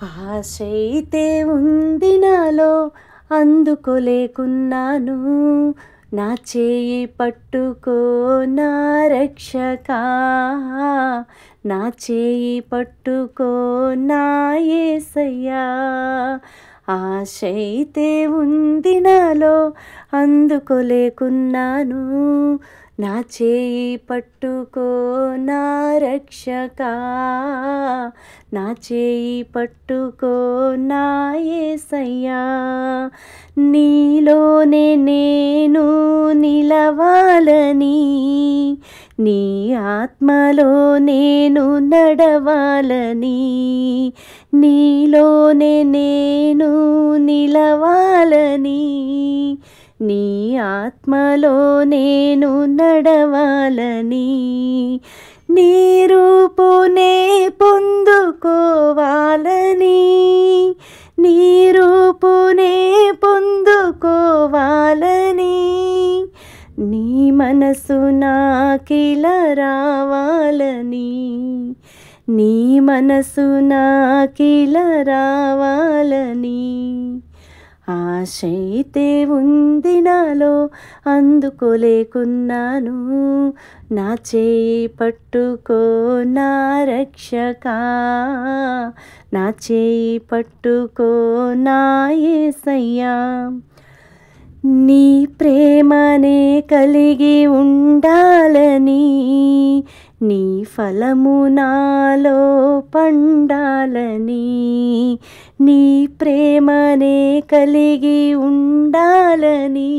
ఆశైతే ఉంది నాలో అందుకోలేకున్నాను, నా చేయి పట్టుకో నా రక్షకా, నా చేయి పట్టుకో నా యేసయ్యా. ఆశైతే ఉంది నాలో అందుకోలేకున్నాను, నా చేయి పట్టుకో నా రక్షకా, నా చేయి పట్టుకో నా యేసయ్యా. నీలోనే నేను నిలవాలని, నీ ఆత్మలో నేను నడవాలని, నీలోనే నేను నిలవాలని, నీ ఆత్మలో నేను నడవాలని, నీ రూపునే పొందుకోవాలని, నీ రూపునే పొందుకోవాలని, నీ మనసు నాకిల రావాలని, నీ మనసు నాకిల రావాలని. ఆశైతే ఉంది నాలో అందుకోలేకున్నాను, నా చేయి పట్టుకో నా రక్షకా, నా చేయి పట్టుకో నా యేసయ్యా. నీ ప్రేమనే కలిగి ఉండాలని, నీ ఫలము నాలో పండాలని, నీ ప్రేమనే కలిగి ఉండాలని,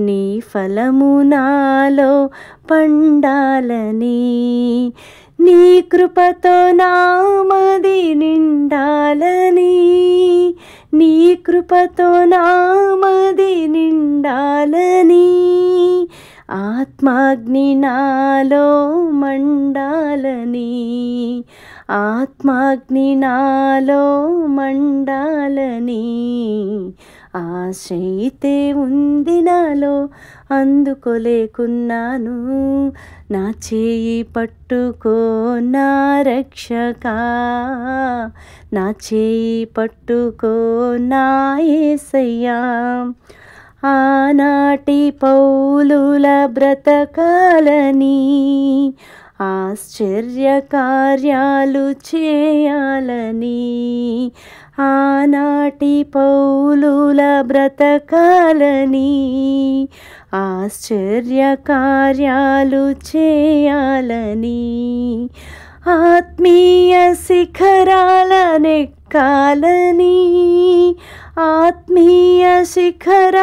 నీ ఫలము నాలో పండాలని, నీ కృపతో నామది నిండాలని, నీ కృపతో నామది నిండాలని, ఆత్మాగ్ని నాలో మండాలని, ఆత్మాగ్ని నాలో మండాలని. ఆశైతే ఉంది నాలో అందుకోలేకున్నాను, నా చేయి పట్టుకో నా రక్షకా, నా చేయి పట్టుకో నా యేసయ్యా. ఆనాటి పౌలుల బ్రతకాలని, ఆశ్చర్య కార్యాలు చేయాలని, ఆనాటి పౌలుల బ్రతకాలని, ఆశ్చర్య కార్యాలు చేయాలని, ఆత్మీయ శిఖరాలనెక్కాలని, ఆత్మీయ శిఖరాలనెక్కాలని,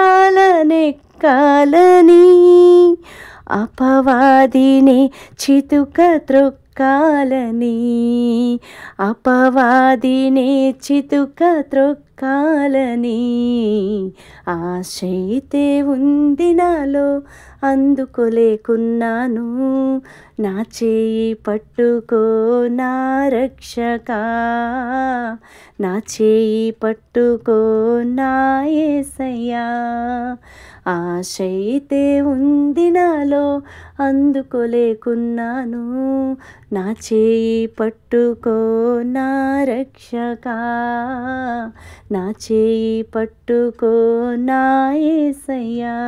అపవాదిని చితుక త్రొక్కాలని, అపవాదిని చితుక త్రొక్కాలని. ఆశైతే ఉంది నాలో అందుకోలేకున్నాను, నా చేయి పట్టుకో నా రక్షకా, నా చేయి పట్టుకో నా యేసయ్యా. ఆశైతే ఉంది నాలో అందుకోలేకున్నాను, నా చేయి పట్టుకో నా రక్షకా, నా చేయి పట్టుకో నా యేసయ్యా.